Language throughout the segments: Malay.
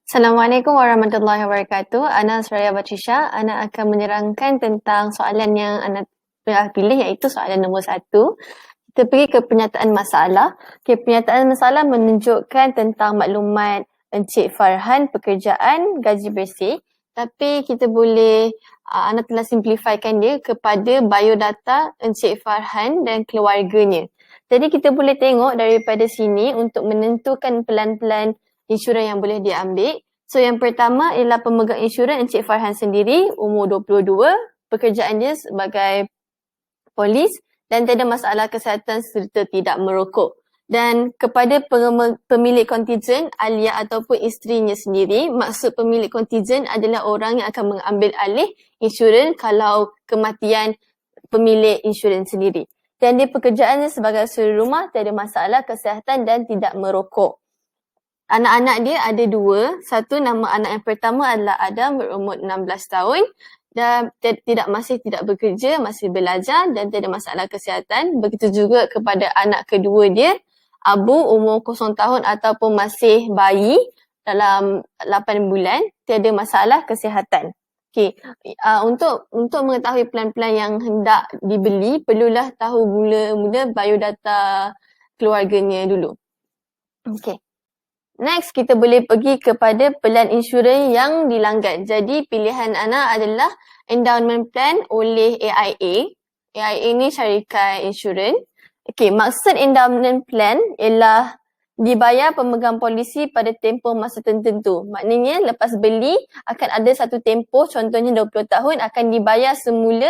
Assalamualaikum warahmatullahi wabarakatuh. Ana Suraya Batrisha. Ana akan menerangkan tentang soalan yang Ana telah pilih, iaitu soalan nombor 1. Kita pergi ke pernyataan masalah. Pernyataan masalah menunjukkan tentang maklumat Encik Farhan, pekerjaan, gaji bersih. Tapi kita boleh, Ana telah simplifykan dia kepada biodata Encik Farhan dan keluarganya. Jadi kita boleh tengok daripada sini untuk menentukan pelan-pelan insurans yang boleh diambil. So yang pertama ialah pemegang insurans Encik Farhan sendiri, umur 22, pekerjaan dia sebagai polis dan tiada masalah kesihatan serta tidak merokok. Dan kepada pemilik kontijen, Alia ataupun isterinya sendiri, maksud pemilik kontijen adalah orang yang akan mengambil alih insurans kalau kematian pemilik insurans sendiri. Dan dia pekerjaannya sebagai suri rumah, tiada masalah kesihatan dan tidak merokok. Anak-anak dia ada 2. Satu, nama anak yang pertama adalah Adam, berumur 16 tahun dan masih tidak bekerja, masih belajar dan tidak ada masalah kesihatan. Begitu juga kepada anak kedua dia, Abu, umur 0 tahun ataupun masih bayi dalam 8 bulan, tiada masalah kesihatan. Okey, untuk mengetahui pelan-pelan yang hendak dibeli, perlulah tahu mula-mula biodata keluarganya dulu. Okey. Next, kita boleh pergi kepada pelan insurans yang dilanggan. Jadi, pilihan Ana adalah endowment plan oleh AIA. AIA ni syarikat insurans. Okey, maksud endowment plan ialah dibayar pemegang polisi pada tempoh masa tertentu. Maknanya, lepas beli akan ada satu tempoh, contohnya 20 tahun, akan dibayar semula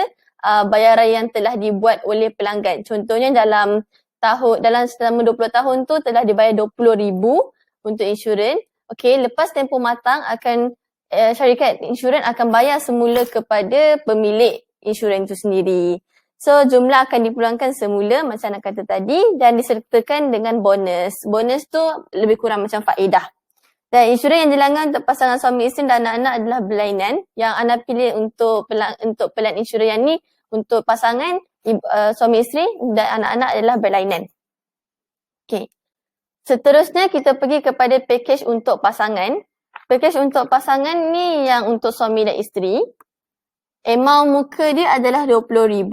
bayaran yang telah dibuat oleh pelanggan. Contohnya dalam selama 20 tahun tu telah dibayar RM20,000 untuk insurans. Okey, lepas tempoh matang akan syarikat insurans akan bayar semula kepada pemilik insurans itu sendiri. So, jumlah akan dipulangkan semula macam nak kata tadi dan disertakan dengan bonus. Bonus tu lebih kurang macam faedah. Dan insurans yang dilanggan untuk pasangan suami isteri dan anak-anak adalah berlainan. Yang Ana pilih untuk pelan insurans yang ni untuk pasangan suami isteri dan anak-anak adalah berlainan. Okey. Seterusnya kita pergi kepada pakej untuk pasangan. Pakej untuk pasangan ni yang untuk suami dan isteri. Amount muka dia adalah RM20,000.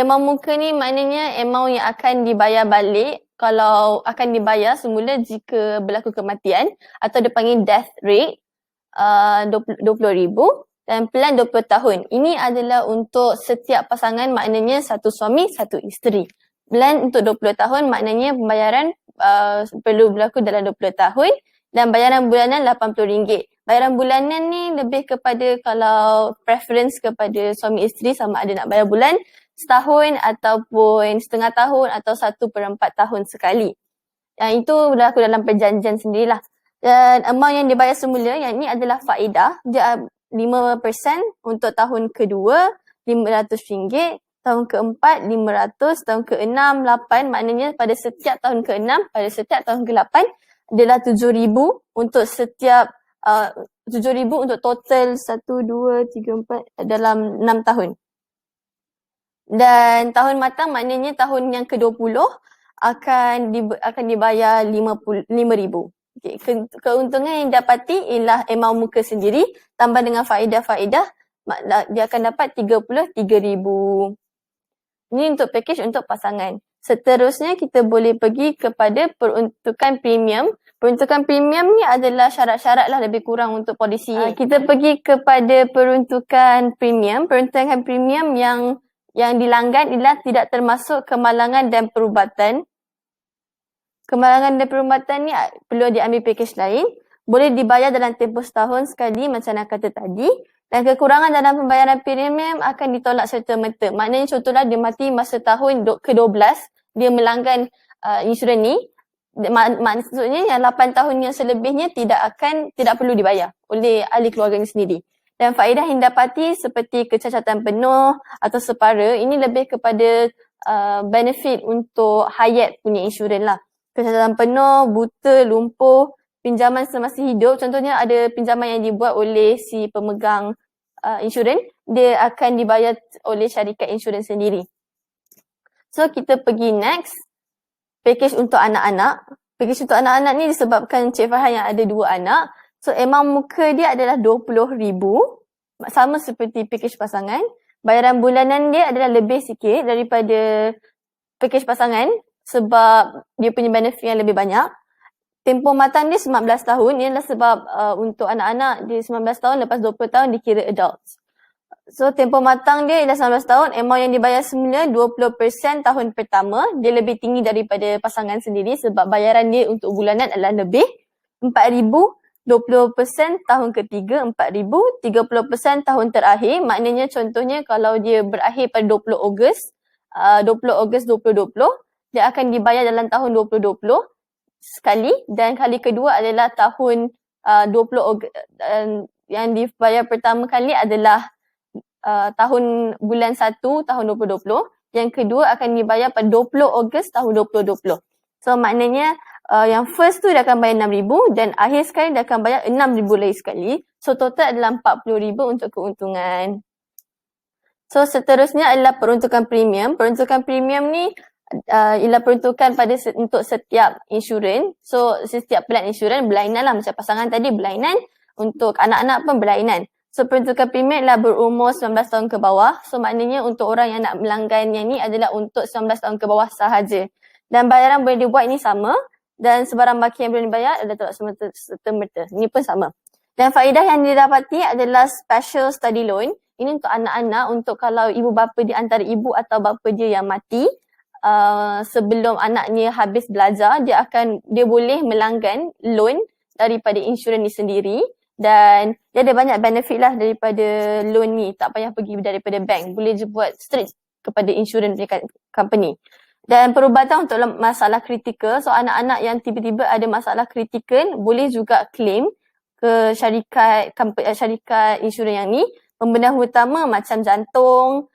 Amount muka ni maknanya amount yang akan dibayar balik kalau akan dibayar semula jika berlaku kematian atau dipanggil death rate, RM20,000 dan pelan 20 tahun. Ini adalah untuk setiap pasangan, maknanya satu suami, satu isteri. Pelan untuk 20 tahun maknanya pembayaran perlu berlaku dalam 20 tahun dan bayaran bulanan RM80. Bayaran bulanan ni lebih kepada kalau preference kepada suami isteri sama ada nak bayar bulan, setahun ataupun setengah tahun atau 1/4 tahun sekali. Yang itu berlaku dalam perjanjian sendirilah. Dan amount yang dibayar semula yang ni adalah faedah. Dia 5% untuk tahun kedua, RM500. Tahun keempat, RM500. Tahun ke-6, RM8. Maknanya pada setiap tahun ke-6, pada setiap tahun ke-8 adalah RM7,000 untuk setiap RM7,000 untuk total 1, 2, 3, 4 dalam 6 tahun. Dan tahun matang maknanya tahun yang ke-20 akan dibayar RM5,000. Okay. Keuntungan yang didapati ialah amount muka sendiri tambah dengan faedah-faedah, dia akan dapat RM33,000. Ini untuk pakej untuk pasangan. Seterusnya kita boleh pergi kepada peruntukan premium. Peruntukan premium ni adalah syarat-syarat lah lebih kurang untuk polisi. Kita pergi kepada peruntukan premium. Peruntukan premium yang dilanggan ialah tidak termasuk kemalangan dan perubatan. Kemalangan dan perubatan ni perlu diambil pakej lain. Boleh dibayar dalam tempoh setahun sekali macam nak kata tadi. Dan kekurangan dalam pembayaran premium akan ditolak serta-merta. Maknanya contohlah dia mati masa tahun ke-12, dia melanggan insurans ni, maksudnya yang 8 tahun yang selebihnya tidak perlu dibayar oleh ahli keluarganya sendiri. Dan faedah yang dapati seperti kecacatan penuh atau separa, ini lebih kepada benefit untuk hayat punya insurans lah. Kecacatan penuh, buta, lumpuh, pinjaman semasa hidup, contohnya ada pinjaman yang dibuat oleh si pemegang insurans, dia akan dibayar oleh syarikat insurans sendiri. So, kita pergi next. Pakej untuk anak-anak. package untuk anak-anak ni disebabkan Cik Farhan yang ada 2 anak. So amount muka dia adalah 20,000. Sama seperti package pasangan. Bayaran bulanan dia adalah lebih sikit daripada package pasangan sebab dia punya benefit yang lebih banyak. Tempoh matang dia 19 tahun. Ini adalah sebab untuk anak-anak dia 19 tahun, lepas 20 tahun dikira adults. So tempoh matang dia ialah 19 tahun. Amount yang dibayar semula 20% tahun pertama. Dia lebih tinggi daripada pasangan sendiri sebab bayaran dia untuk bulanan adalah lebih. 4,000, 20% tahun ketiga 4,000, 30% tahun terakhir. Maknanya contohnya kalau dia berakhir pada 20 Ogos 2020, dia akan dibayar dalam tahun 2020 sekali, dan kali kedua adalah tahun 20 Ogos, yang dibayar pertama kali adalah tahun bulan 1 tahun 2020. Yang kedua akan dibayar pada 20 Ogos tahun 2020. So maknanya yang first tu dia akan bayar 6,000 dan akhir sekali dia akan bayar 6,000 lagi sekali. So total adalah 40,000 untuk keuntungan. So seterusnya adalah peruntukan premium. Peruntukan premium ni ialah peruntukan untuk setiap insurans. So setiap plan insurans berlainan lah, macam pasangan tadi berlainan, untuk anak-anak pun berlainan. So peruntukan premium adalah berumur 19 tahun ke bawah. So maknanya untuk orang yang nak melanggan yang ni adalah untuk 19 tahun ke bawah sahaja. Dan bayaran boleh dibuat ini sama, dan sebarang baki yang boleh dibayar adalah tak serta-merta. Ini pun sama. Dan faedah yang didapati adalah special study loan. Ini untuk anak-anak, untuk kalau ibu bapa di antara ibu atau bapa dia yang mati, sebelum anaknya habis belajar, dia boleh melanggan loan daripada insurans ni sendiri, dan dia ada banyak benefit lah daripada loan ni. Tak payah pergi daripada bank, boleh je buat straight kepada insurans company. Dan perubatan untuk masalah kritikal. So anak-anak yang tiba-tiba ada masalah kritikal boleh juga claim ke syarikat insurans yang ni. Pembenahan utama macam jantung,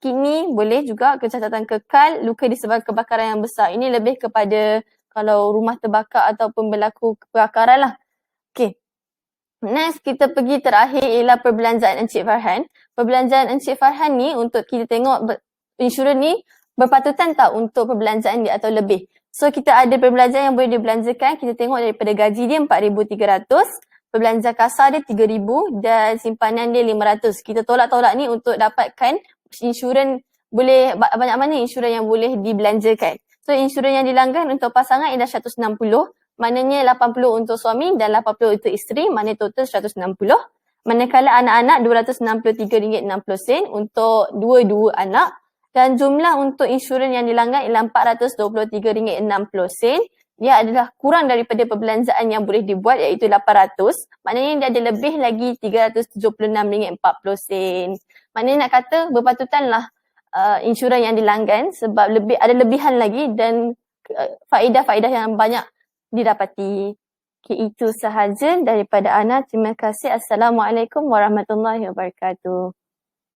kidney, boleh juga kecacatan kekal, luka disebabkan kebakaran yang besar. Ini lebih kepada kalau rumah terbakar ataupun berlaku kebakaran lah. Okay. Next, kita pergi terakhir ialah perbelanjaan Encik Farhan. Perbelanjaan Encik Farhan ni untuk kita tengok insurans ni berpatutan tak untuk perbelanjaan dia atau lebih. So kita ada perbelanjaan yang boleh dibelanjakan. Kita tengok daripada gaji dia 4,300, perbelanjaan kasar dia 3,000 dan simpanan dia 500. Kita tolak-tolak ni untuk dapatkan insurans boleh, banyak mana insurans yang boleh dibelanjakan. So insurans yang dilanggan untuk pasangan ialah 160. Maknanya 80 untuk suami dan 80 untuk isteri, maknanya total 160. Manakala anak-anak RM263.60 untuk dua-dua anak. Dan jumlah untuk insurans yang dilanggan ialah RM423.60. Dia adalah kurang daripada perbelanjaan yang boleh dibuat, iaitu 800. Maknanya dia ada lebih lagi RM376.40. Maknanya nak kata berpatutanlah insurans yang dilanggan sebab ada lebihan lagi dan faedah-faedah yang banyak didapati. Okay, itu sahaja daripada Ana. Terima kasih. Assalamualaikum warahmatullahi wabarakatuh.